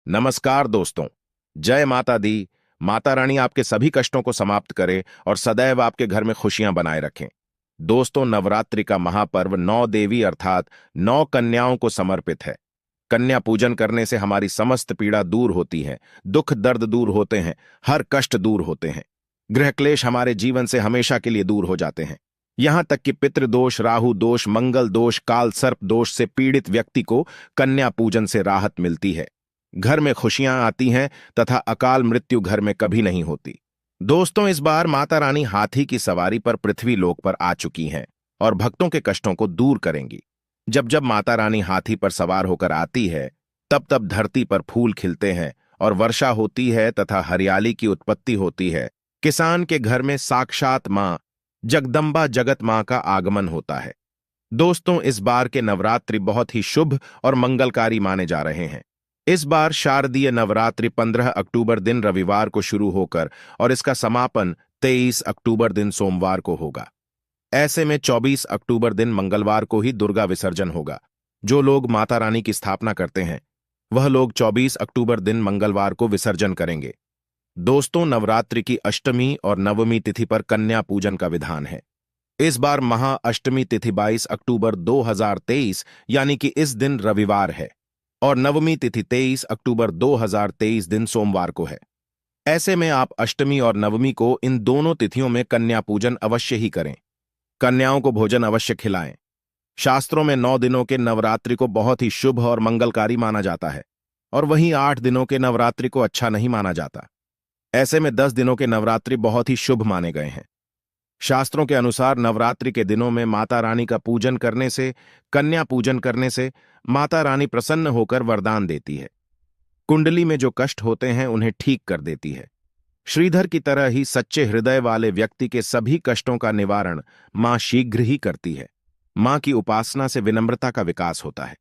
नमस्कार दोस्तों। जय माता दी। माता रानी आपके सभी कष्टों को समाप्त करे और सदैव आपके घर में खुशियां बनाए रखें। दोस्तों, नवरात्रि का महापर्व 9 देवी अर्थात 9 कन्याओं को समर्पित है। कन्या पूजन करने से हमारी समस्त पीड़ा दूर होती है, दुख दर्द दूर होते हैं, हर कष्ट दूर होते हैं, गृह क्लेश हमारे जीवन से हमेशा के लिए दूर हो जाते हैं। यहां तक कि पितृदोष, राहु दोष, मंगल दोष, काल सर्प दोष से पीड़ित व्यक्ति को कन्या पूजन से राहत मिलती है। घर में खुशियां आती हैं तथा अकाल मृत्यु घर में कभी नहीं होती। दोस्तों, इस बार माता रानी हाथी की सवारी पर पृथ्वी लोक पर आ चुकी हैं और भक्तों के कष्टों को दूर करेंगी। जब जब माता रानी हाथी पर सवार होकर आती है, तब तब धरती पर फूल खिलते हैं और वर्षा होती है तथा हरियाली की उत्पत्ति होती है। किसान के घर में साक्षात मां जगदम्बा जगत मां का आगमन होता है। दोस्तों, इस बार के नवरात्रि बहुत ही शुभ और मंगलकारी माने जा रहे हैं। इस बार शारदीय नवरात्रि 15 अक्टूबर दिन रविवार को शुरू होकर और इसका समापन 23 अक्टूबर दिन सोमवार को होगा। ऐसे में 24 अक्टूबर दिन मंगलवार को ही दुर्गा विसर्जन होगा। जो लोग माता रानी की स्थापना करते हैं वह लोग 24 अक्टूबर दिन मंगलवार को विसर्जन करेंगे। दोस्तों, नवरात्रि की अष्टमी और नवमी तिथि पर कन्या पूजन का विधान है। इस बार महाअष्टमी तिथि 22 अक्टूबर 2023 यानी कि इस दिन रविवार है और नवमी तिथि 23 अक्टूबर 2023 दिन सोमवार को है। ऐसे में आप अष्टमी और नवमी को इन दोनों तिथियों में कन्या पूजन अवश्य ही करें। कन्याओं को भोजन अवश्य खिलाएं। शास्त्रों में 9 दिनों के नवरात्रि को बहुत ही शुभ और मंगलकारी माना जाता है और वहीं 8 दिनों के नवरात्रि को अच्छा नहीं माना जाता। ऐसे में 10 दिनों के नवरात्रि बहुत ही शुभ माने गए हैं। शास्त्रों के अनुसार नवरात्रि के दिनों में माता रानी का पूजन करने से, कन्या पूजन करने से माता रानी प्रसन्न होकर वरदान देती है। कुंडली में जो कष्ट होते हैं उन्हें ठीक कर देती है। श्रीधर की तरह ही सच्चे हृदय वाले व्यक्ति के सभी कष्टों का निवारण मां शीघ्र ही करती है। मां की उपासना से विनम्रता का विकास होता है।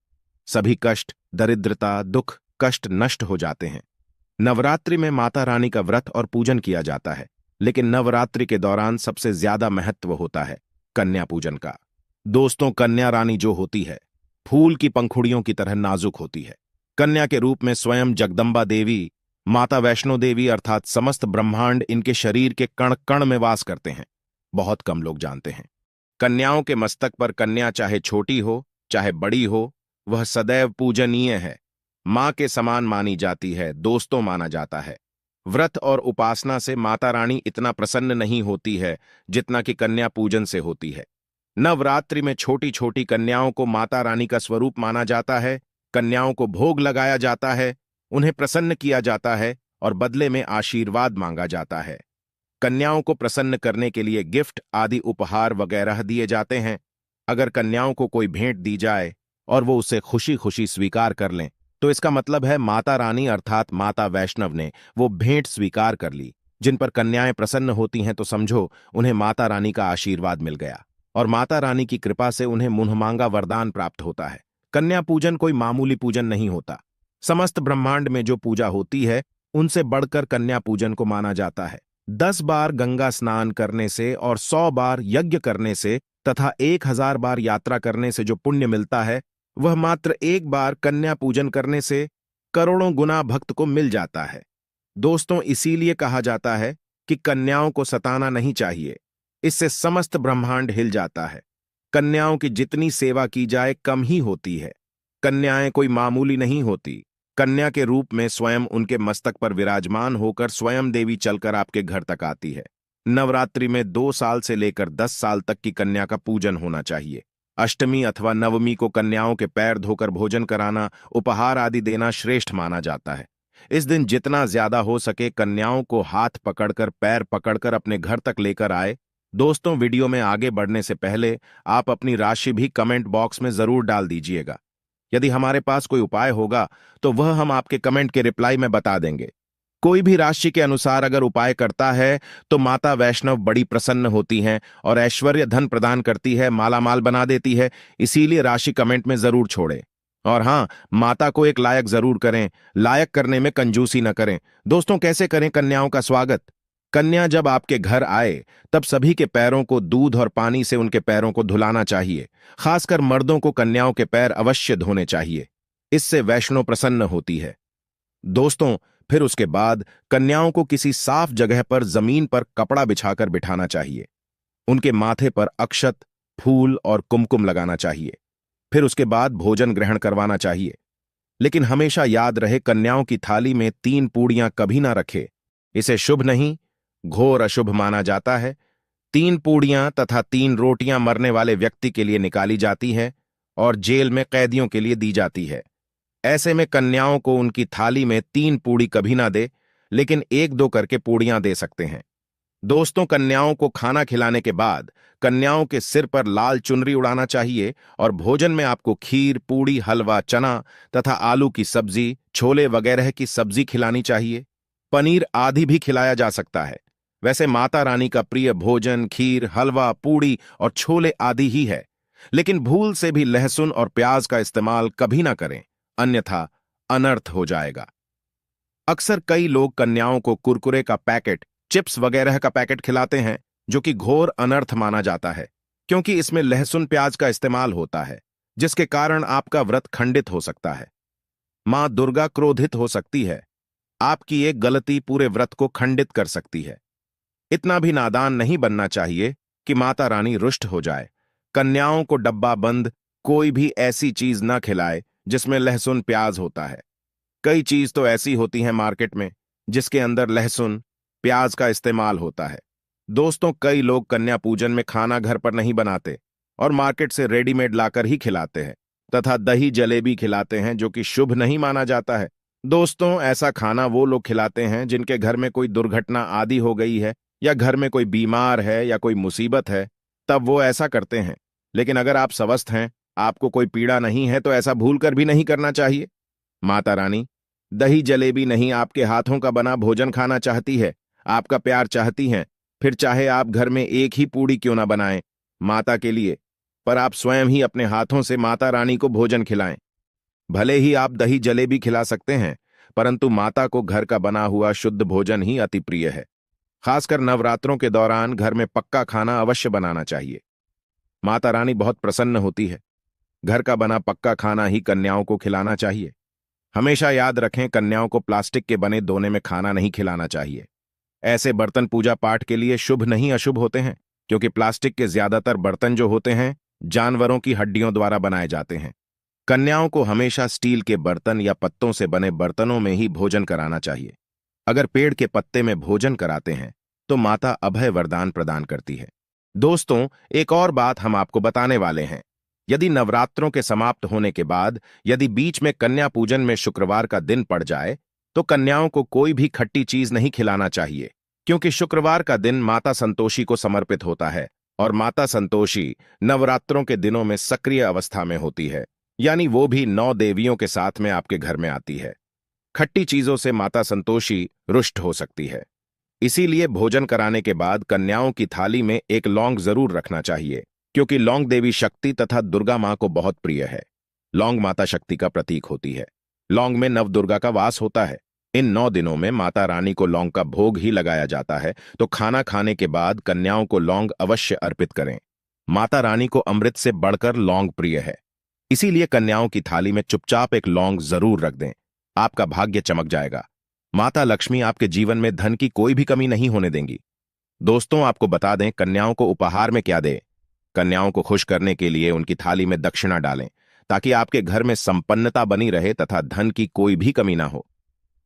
सभी कष्ट, दरिद्रता, दुख, कष्ट नष्ट हो जाते हैं। नवरात्रि में माता रानी का व्रत और पूजन किया जाता है, लेकिन नवरात्रि के दौरान सबसे ज्यादा महत्व होता है कन्या पूजन का। दोस्तों, कन्या रानी जो होती है फूल की पंखुड़ियों की तरह नाजुक होती है। कन्या के रूप में स्वयं जगदम्बा देवी, माता वैष्णो देवी अर्थात समस्त ब्रह्मांड इनके शरीर के कण कण में वास करते हैं। बहुत कम लोग जानते हैं। कन्याओं के मस्तक पर कन्या चाहे छोटी हो चाहे बड़ी हो, वह सदैव पूजनीय है, मां के समान मानी जाती है, दोस्तों माना जाता है। व्रत और उपासना से माता रानी इतना प्रसन्न नहीं होती है जितना कि कन्या पूजन से होती है। नवरात्रि में छोटी छोटी कन्याओं को माता रानी का स्वरूप माना जाता है। कन्याओं को भोग लगाया जाता है, उन्हें प्रसन्न किया जाता है और बदले में आशीर्वाद मांगा जाता है। कन्याओं को प्रसन्न करने के लिए गिफ्ट आदि उपहार वगैरह दिए जाते हैं। अगर कन्याओं को कोई भेंट दी जाए और वो उसे खुशी खुशी स्वीकार कर लें तो इसका मतलब है माता रानी अर्थात माता वैष्णव ने वो भेंट स्वीकार कर ली। जिन पर कन्याएं प्रसन्न होती हैं तो समझो उन्हें माता रानी का आशीर्वाद मिल गया और माता रानी की कृपा से उन्हें मुंहमांगा वरदान प्राप्त होता है। कन्या पूजन कोई मामूली पूजन नहीं होता। समस्त ब्रह्मांड में जो पूजा होती है उनसे बढ़कर कन्या पूजन को माना जाता है। 10 बार गंगा स्नान करने से और 100 बार यज्ञ करने से तथा 1000 बार यात्रा करने से जो पुण्य मिलता है वह मात्र एक बार कन्या पूजन करने से करोड़ों गुना भक्त को मिल जाता है। दोस्तों, इसीलिए कहा जाता है कि कन्याओं को सताना नहीं चाहिए, इससे समस्त ब्रह्मांड हिल जाता है। कन्याओं की जितनी सेवा की जाए कम ही होती है। कन्याएं कोई मामूली नहीं होती। कन्या के रूप में स्वयं उनके मस्तक पर विराजमान होकर स्वयं देवी चलकर आपके घर तक आती है। नवरात्रि में 2 साल से लेकर 10 साल तक की कन्या का पूजन होना चाहिए। अष्टमी अथवा नवमी को कन्याओं के पैर धोकर भोजन कराना, उपहार आदि देना श्रेष्ठ माना जाता है। इस दिन जितना ज्यादा हो सके कन्याओं को हाथ पकड़कर, पैर पकड़कर अपने घर तक लेकर आए। दोस्तों, वीडियो में आगे बढ़ने से पहले आप अपनी राशि भी कमेंट बॉक्स में जरूर डाल दीजिएगा। यदि हमारे पास कोई उपाय होगा तो वह हम आपके कमेंट के रिप्लाई में बता देंगे। कोई भी राशि के अनुसार अगर उपाय करता है तो माता वैष्णव बड़ी प्रसन्न होती हैं और ऐश्वर्य धन प्रदान करती है, मालामाल बना देती है। इसीलिए राशि कमेंट में जरूर छोड़ें। और हाँ, माता को एक लायक जरूर करें, लायक करने में कंजूसी न करें। दोस्तों, कैसे करें कन्याओं का स्वागत? कन्या जब आपके घर आए तब सभी के पैरों को दूध और पानी से उनके पैरों को धुलाना चाहिए। खासकर मर्दों को कन्याओं के पैर अवश्य धोने चाहिए। इससे वैष्णो प्रसन्न होती है। दोस्तों, फिर उसके बाद कन्याओं को किसी साफ जगह पर जमीन पर कपड़ा बिछाकर बिठाना चाहिए। उनके माथे पर अक्षत, फूल और कुमकुम लगाना चाहिए। फिर उसके बाद भोजन ग्रहण करवाना चाहिए। लेकिन हमेशा याद रहे, कन्याओं की थाली में 3 पूड़ियां कभी ना रखे। इसे शुभ नहीं, घोर अशुभ माना जाता है। 3 पूड़ियां तथा 3 रोटियां मरने वाले व्यक्ति के लिए निकाली जाती है और जेल में कैदियों के लिए दी जाती है। ऐसे में कन्याओं को उनकी थाली में 3 पूड़ी कभी ना दे, लेकिन 1-2 करके पूड़ियां दे सकते हैं। दोस्तों, कन्याओं को खाना खिलाने के बाद कन्याओं के सिर पर लाल चुनरी उड़ाना चाहिए और भोजन में आपको खीर, पूड़ी, हलवा, चना तथा आलू की सब्जी, छोले वगैरह की सब्जी खिलानी चाहिए। पनीर आदि भी खिलाया जा सकता है। वैसे माता रानी का प्रिय भोजन खीर, हलवा, पूड़ी और छोले आदि ही है, लेकिन भूल से भी लहसुन और प्याज का इस्तेमाल कभी ना करें, अन्यथा अनर्थ हो जाएगा। अक्सर कई लोग कन्याओं को कुरकुरे का पैकेट, चिप्स वगैरह का पैकेट खिलाते हैं, जो कि घोर अनर्थ माना जाता है, क्योंकि इसमें लहसुन प्याज का इस्तेमाल होता है, जिसके कारण आपका व्रत खंडित हो सकता है। मां दुर्गा क्रोधित हो सकती है। आपकी एक गलती पूरे व्रत को खंडित कर सकती है। इतना भी नादान नहीं बनना चाहिए कि माता रानी रुष्ट हो जाए। कन्याओं को डब्बा बंद कोई भी ऐसी चीज न खिलाए जिसमें लहसुन प्याज होता है। कई चीज तो ऐसी होती हैं मार्केट में जिसके अंदर लहसुन प्याज का इस्तेमाल होता है। दोस्तों, कई लोग कन्या पूजन में खाना घर पर नहीं बनाते और मार्केट से रेडीमेड लाकर ही खिलाते हैं तथा दही जलेबी खिलाते हैं, जो कि शुभ नहीं माना जाता है। दोस्तों, ऐसा खाना वो लोग खिलाते हैं जिनके घर में कोई दुर्घटना आदि हो गई है या घर में कोई बीमार है या कोई मुसीबत है, तब वो ऐसा करते हैं। लेकिन अगर आप स्वस्थ हैं, आपको कोई पीड़ा नहीं है, तो ऐसा भूलकर भी नहीं करना चाहिए। माता रानी दही जलेबी नहीं, आपके हाथों का बना भोजन खाना चाहती है, आपका प्यार चाहती हैं। फिर चाहे आप घर में एक ही पूड़ी क्यों ना बनाएं माता के लिए, पर आप स्वयं ही अपने हाथों से माता रानी को भोजन खिलाएं। भले ही आप दही जलेबी खिला सकते हैं, परंतु माता को घर का बना हुआ शुद्ध भोजन ही अति प्रिय है। खासकर नवरात्रों के दौरान घर में पक्का खाना अवश्य बनाना चाहिए। माता रानी बहुत प्रसन्न होती है। घर का बना पक्का खाना ही कन्याओं को खिलाना चाहिए। हमेशा याद रखें, कन्याओं को प्लास्टिक के बने दोने में खाना नहीं खिलाना चाहिए। ऐसे बर्तन पूजा पाठ के लिए शुभ नहीं अशुभ होते हैं, क्योंकि प्लास्टिक के ज्यादातर बर्तन जो होते हैं जानवरों की हड्डियों द्वारा बनाए जाते हैं। कन्याओं को हमेशा स्टील के बर्तन या पत्तों से बने बर्तनों में ही भोजन कराना चाहिए। अगर पेड़ के पत्ते में भोजन कराते हैं तो माता अभय वरदान प्रदान करती है। दोस्तों, एक और बात हम आपको बताने वाले हैं। यदि नवरात्रों के समाप्त होने के बाद यदि बीच में कन्या पूजन में शुक्रवार का दिन पड़ जाए, तो कन्याओं को कोई भी खट्टी चीज नहीं खिलाना चाहिए, क्योंकि शुक्रवार का दिन माता संतोषी को समर्पित होता है और माता संतोषी नवरात्रों के दिनों में सक्रिय अवस्था में होती है, यानी वो भी 9 देवियों के साथ में आपके घर में आती है। खट्टी चीजों से माता संतोषी रुष्ट हो सकती है। इसीलिए भोजन कराने के बाद कन्याओं की थाली में एक लौंग जरूर रखना चाहिए, क्योंकि लौंग देवी शक्ति तथा दुर्गा मां को बहुत प्रिय है। लौंग माता शक्ति का प्रतीक होती है। लौंग में नव दुर्गा का वास होता है। इन 9 दिनों में माता रानी को लौंग का भोग ही लगाया जाता है, तो खाना खाने के बाद कन्याओं को लौंग अवश्य अर्पित करें। माता रानी को अमृत से बढ़कर लौंग प्रिय है, इसीलिए कन्याओं की थाली में चुपचाप एक लौंग जरूर रख दें। आपका भाग्य चमक जाएगा। माता लक्ष्मी आपके जीवन में धन की कोई भी कमी नहीं होने देंगी। दोस्तों, आपको बता दें, कन्याओं को उपहार में क्या दें। कन्याओं को खुश करने के लिए उनकी थाली में दक्षिणा डालें, ताकि आपके घर में संपन्नता बनी रहे तथा धन की कोई भी कमी ना हो।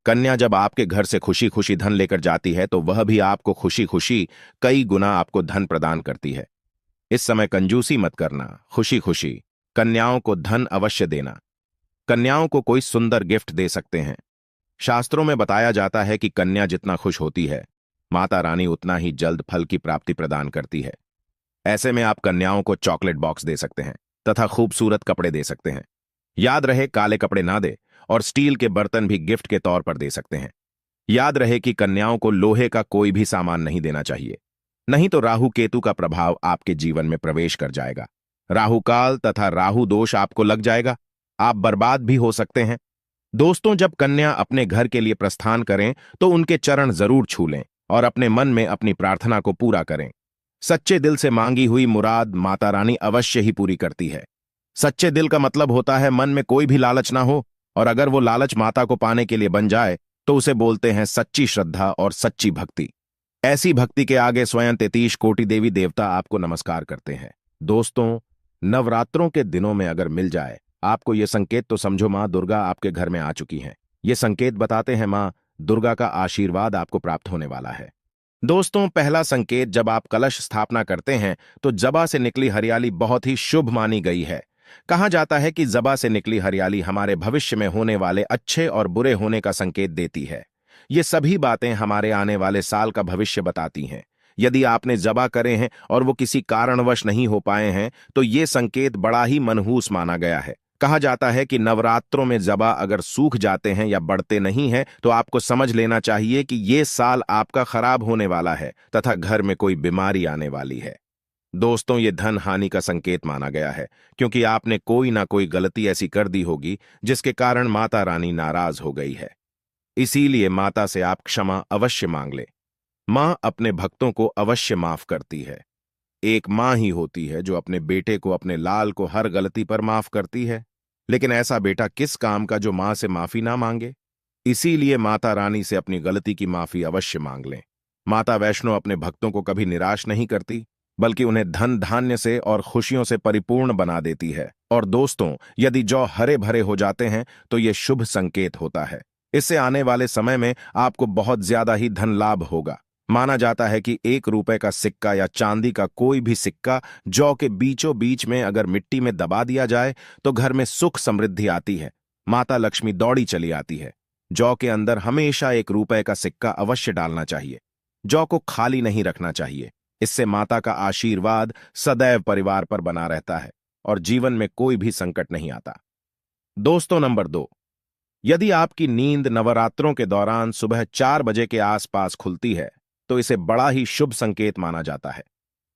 कन्या जब आपके घर से खुशी खुशी धन लेकर जाती है, तो वह भी आपको खुशी खुशी कई गुना आपको धन प्रदान करती है। इस समय कंजूसी मत करना, खुशी खुशी कन्याओं को धन अवश्य देना। कन्याओं को कोई सुंदर गिफ्ट दे सकते हैं। शास्त्रों में बताया जाता है कि कन्या जितना खुश होती है, माता रानी उतना ही जल्द फल की प्राप्ति प्रदान करती है। ऐसे में आप कन्याओं को चॉकलेट बॉक्स दे सकते हैं तथा खूबसूरत कपड़े दे सकते हैं। याद रहे, काले कपड़े ना दे, और स्टील के बर्तन भी गिफ्ट के तौर पर दे सकते हैं। याद रहे कि कन्याओं को लोहे का कोई भी सामान नहीं देना चाहिए, नहीं तो राहु केतु का प्रभाव आपके जीवन में प्रवेश कर जाएगा। राहु काल तथा राहु दोष आपको लग जाएगा, आप बर्बाद भी हो सकते हैं। दोस्तों, जब कन्या अपने घर के लिए प्रस्थान करें तो उनके चरण जरूर छू लें और अपने मन में अपनी प्रार्थना को पूरा करें। सच्चे दिल से मांगी हुई मुराद माता रानी अवश्य ही पूरी करती है। सच्चे दिल का मतलब होता है मन में कोई भी लालच ना हो और अगर वो लालच माता को पाने के लिए बन जाए तो उसे बोलते हैं सच्ची श्रद्धा और सच्ची भक्ति। ऐसी भक्ति के आगे स्वयं 33 कोटि देवी देवता आपको नमस्कार करते हैं। दोस्तों, नवरात्रों के दिनों में अगर मिल जाए आपको ये संकेत तो समझो मां दुर्गा आपके घर में आ चुकी हैं। ये संकेत बताते हैं मां दुर्गा का आशीर्वाद आपको प्राप्त होने वाला है। दोस्तों, पहला संकेत, जब आप कलश स्थापना करते हैं तो जबा से निकली हरियाली बहुत ही शुभ मानी गई है। कहा जाता है कि जबा से निकली हरियाली हमारे भविष्य में होने वाले अच्छे और बुरे होने का संकेत देती है। ये सभी बातें हमारे आने वाले साल का भविष्य बताती हैं। यदि आपने जबा करे हैं और वो किसी कारणवश नहीं हो पाए हैं तो ये संकेत बड़ा ही मनहूस माना गया है। कहा जाता है कि नवरात्रों में जबा अगर सूख जाते हैं या बढ़ते नहीं हैं तो आपको समझ लेना चाहिए कि ये साल आपका खराब होने वाला है तथा घर में कोई बीमारी आने वाली है। दोस्तों, ये धन हानि का संकेत माना गया है क्योंकि आपने कोई ना कोई गलती ऐसी कर दी होगी जिसके कारण माता रानी नाराज हो गई है। इसीलिए माता से आप क्षमा अवश्य मांग लें। मां अपने भक्तों को अवश्य माफ करती है। एक मां ही होती है जो अपने बेटे को, अपने लाल को हर गलती पर माफ करती है। लेकिन ऐसा बेटा किस काम का जो मां से माफी ना मांगे। इसीलिए माता रानी से अपनी गलती की माफी अवश्य मांग लें। माता वैष्णो अपने भक्तों को कभी निराश नहीं करती, बल्कि उन्हें धन धान्य से और खुशियों से परिपूर्ण बना देती है। और दोस्तों, यदि जौ हरे भरे हो जाते हैं तो यह शुभ संकेत होता है। इससे आने वाले समय में आपको बहुत ज्यादा ही धन लाभ होगा। माना जाता है कि 1 रुपए का सिक्का या चांदी का कोई भी सिक्का जौ के बीचों बीच में अगर मिट्टी में दबा दिया जाए तो घर में सुख समृद्धि आती है, माता लक्ष्मी दौड़ी चली आती है। जौ के अंदर हमेशा 1 रुपए का सिक्का अवश्य डालना चाहिए। जौ को खाली नहीं रखना चाहिए। इससे माता का आशीर्वाद सदैव परिवार पर बना रहता है और जीवन में कोई भी संकट नहीं आता। दोस्तों, नंबर 2, यदि आपकी नींद नवरात्रों के दौरान सुबह 4 बजे के आसपास खुलती है तो इसे बड़ा ही शुभ संकेत माना जाता है,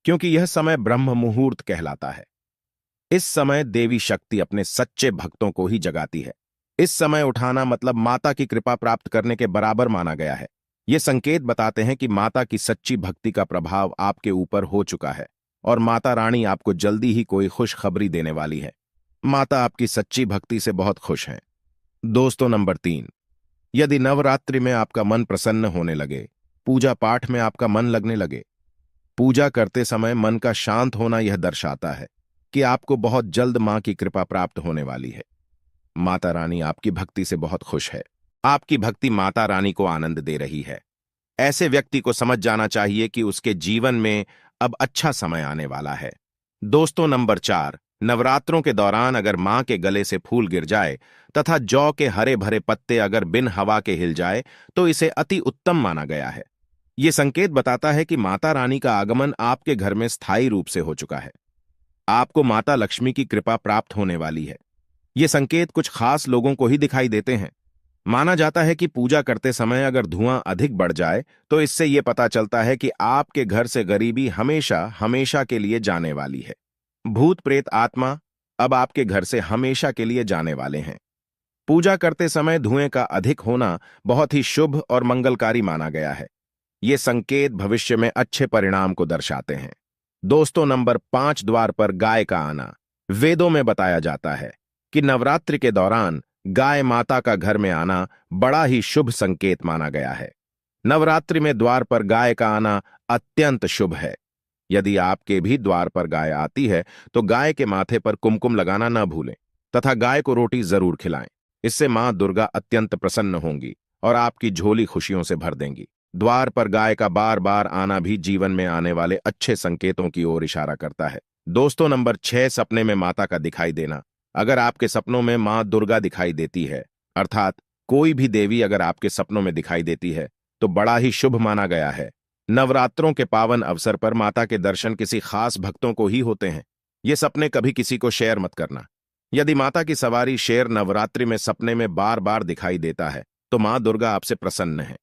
क्योंकि यह समय ब्रह्म मुहूर्त कहलाता है। इस समय देवी शक्ति अपने सच्चे भक्तों को ही जगाती है। इस समय उठाना मतलब माता की कृपा प्राप्त करने के बराबर माना गया है। ये संकेत बताते हैं कि माता की सच्ची भक्ति का प्रभाव आपके ऊपर हो चुका है और माता रानी आपको जल्दी ही कोई खुशखबरी देने वाली है। माता आपकी सच्ची भक्ति से बहुत खुश हैं। दोस्तों, नंबर 3, यदि नवरात्रि में आपका मन प्रसन्न होने लगे, पूजा पाठ में आपका मन लगने लगे, पूजा करते समय मन का शांत होना यह दर्शाता है कि आपको बहुत जल्द मां की कृपा प्राप्त होने वाली है। माता रानी आपकी भक्ति से बहुत खुश है। आपकी भक्ति माता रानी को आनंद दे रही है। ऐसे व्यक्ति को समझ जाना चाहिए कि उसके जीवन में अब अच्छा समय आने वाला है। दोस्तों, नंबर 4, नवरात्रों के दौरान अगर मां के गले से फूल गिर जाए तथा जौ के हरे भरे पत्ते अगर बिन हवा के हिल जाए तो इसे अति उत्तम माना गया है। यह संकेत बताता है कि माता रानी का आगमन आपके घर में स्थायी रूप से हो चुका है। आपको माता लक्ष्मी की कृपा प्राप्त होने वाली है। ये संकेत कुछ खास लोगों को ही दिखाई देते हैं। माना जाता है कि पूजा करते समय अगर धुआं अधिक बढ़ जाए तो इससे यह पता चलता है कि आपके घर से गरीबी हमेशा हमेशा के लिए जाने वाली है। भूत प्रेत आत्मा अब आपके घर से हमेशा के लिए जाने वाले हैं। पूजा करते समय धुएं का अधिक होना बहुत ही शुभ और मंगलकारी माना गया है। ये संकेत भविष्य में अच्छे परिणाम को दर्शाते हैं। दोस्तों, नंबर 5, द्वार पर गाय का आना। वेदों में बताया जाता है कि नवरात्रि के दौरान गाय माता का घर में आना बड़ा ही शुभ संकेत माना गया है। नवरात्रि में द्वार पर गाय का आना अत्यंत शुभ है। यदि आपके भी द्वार पर गाय आती है तो गाय के माथे पर कुमकुम लगाना न भूलें तथा गाय को रोटी जरूर खिलाएं। इससे मां दुर्गा अत्यंत प्रसन्न होंगी और आपकी झोली खुशियों से भर देंगी। द्वार पर गाय का बार बार आना भी जीवन में आने वाले अच्छे संकेतों की ओर इशारा करता है। दोस्तों, नंबर 6, सपने में माता का दिखाई देना। अगर आपके सपनों में मां दुर्गा दिखाई देती है, अर्थात कोई भी देवी अगर आपके सपनों में दिखाई देती है तो बड़ा ही शुभ माना गया है। नवरात्रों के पावन अवसर पर माता के दर्शन किसी खास भक्तों को ही होते हैं। ये सपने कभी किसी को शेयर मत करना। यदि माता की सवारी शेर नवरात्रि में सपने में बार बार दिखाई देता है तो मां दुर्गा आपसे प्रसन्न है।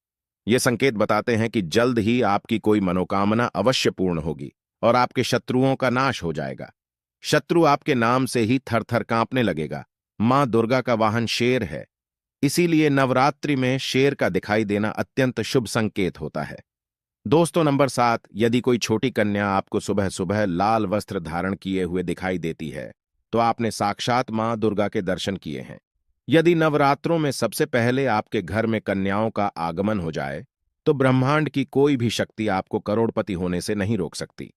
ये संकेत बताते हैं कि जल्द ही आपकी कोई मनोकामना अवश्य पूर्ण होगी और आपके शत्रुओं का नाश हो जाएगा। शत्रु आपके नाम से ही थर थर कांपने लगेगा। मां दुर्गा का वाहन शेर है, इसीलिए नवरात्रि में शेर का दिखाई देना अत्यंत शुभ संकेत होता है। दोस्तों, नंबर 7, यदि कोई छोटी कन्या आपको सुबह सुबह लाल वस्त्र धारण किए हुए दिखाई देती है तो आपने साक्षात मां दुर्गा के दर्शन किए हैं। यदि नवरात्रों में सबसे पहले आपके घर में कन्याओं का आगमन हो जाए, तो ब्रह्मांड की कोई भी शक्ति आपको करोड़पति होने से नहीं रोक सकती।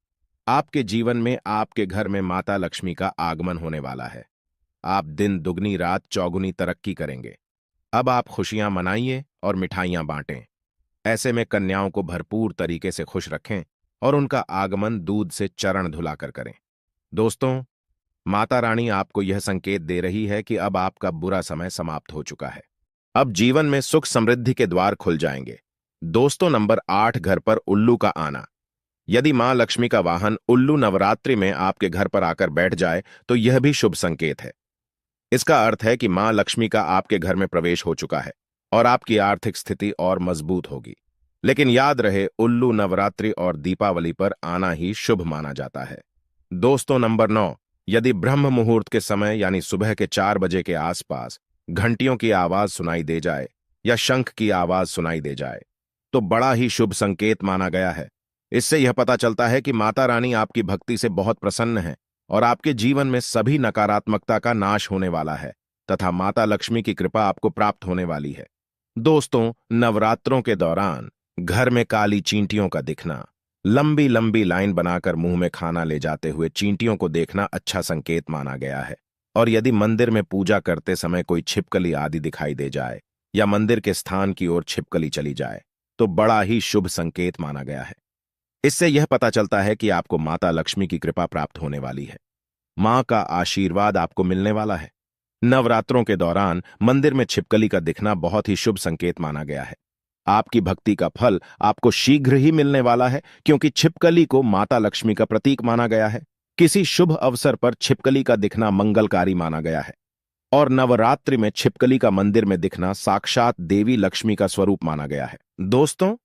आपके जीवन में आपके घर में माता लक्ष्मी का आगमन होने वाला है। आप दिन दुगनी रात चौगुनी तरक्की करेंगे। अब आप खुशियां मनाइए और मिठाइयां बांटें। ऐसे में कन्याओं को भरपूर तरीके से खुश रखें और उनका आगमन दूध से चरण धुलाकर करें। दोस्तों, माता रानी आपको यह संकेत दे रही है कि अब आपका बुरा समय समाप्त हो चुका है। अब जीवन में सुख समृद्धि के द्वार खुल जाएंगे। दोस्तों, नंबर 8, घर पर उल्लू का आना। यदि मां लक्ष्मी का वाहन उल्लू नवरात्रि में आपके घर पर आकर बैठ जाए, तो यह भी शुभ संकेत है। इसका अर्थ है कि मां लक्ष्मी का आपके घर में प्रवेश हो चुका है और आपकी आर्थिक स्थिति और मजबूत होगी। लेकिन याद रहे, उल्लू नवरात्रि और दीपावली पर आना ही शुभ माना जाता है। दोस्तों, नंबर 9, यदि ब्रह्म मुहूर्त के समय यानी सुबह के 4 बजे के आसपास घंटियों की आवाज सुनाई दे जाए या शंख की आवाज सुनाई दे जाए, तो बड़ा ही शुभ संकेत माना गया है। इससे यह पता चलता है कि माता रानी आपकी भक्ति से बहुत प्रसन्न है और आपके जीवन में सभी नकारात्मकता का नाश होने वाला है तथा माता लक्ष्मी की कृपा आपको प्राप्त होने वाली है। दोस्तों, नवरात्रों के दौरान घर में काली चींटियों का दिखना, लंबी लंबी लाइन बनाकर मुंह में खाना ले जाते हुए चींटियों को देखना अच्छा संकेत माना गया है। और यदि मंदिर में पूजा करते समय कोई छिपकली आदि दिखाई दे जाए या मंदिर के स्थान की ओर छिपकली चली जाए, तो बड़ा ही शुभ संकेत माना गया है। इससे यह पता चलता है कि आपको माता लक्ष्मी की कृपा प्राप्त होने वाली है। मां का आशीर्वाद आपको मिलने वाला है। नवरात्रों के दौरान मंदिर में छिपकली का दिखना बहुत ही शुभ संकेत माना गया है। आपकी भक्ति का फल आपको शीघ्र ही मिलने वाला है, क्योंकि छिपकली को माता लक्ष्मी का प्रतीक माना गया है। किसी शुभ अवसर पर छिपकली का दिखना मंगलकारी माना गया है और नवरात्रि में छिपकली का मंदिर में दिखना साक्षात देवी लक्ष्मी का स्वरूप माना गया है। दोस्तों,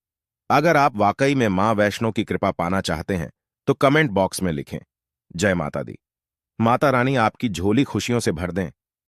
अगर आप वाकई में मां वैष्णो की कृपा पाना चाहते हैं, तो कमेंट बॉक्स में लिखें, जय माता दी। माता रानी आपकी झोली खुशियों से भर दें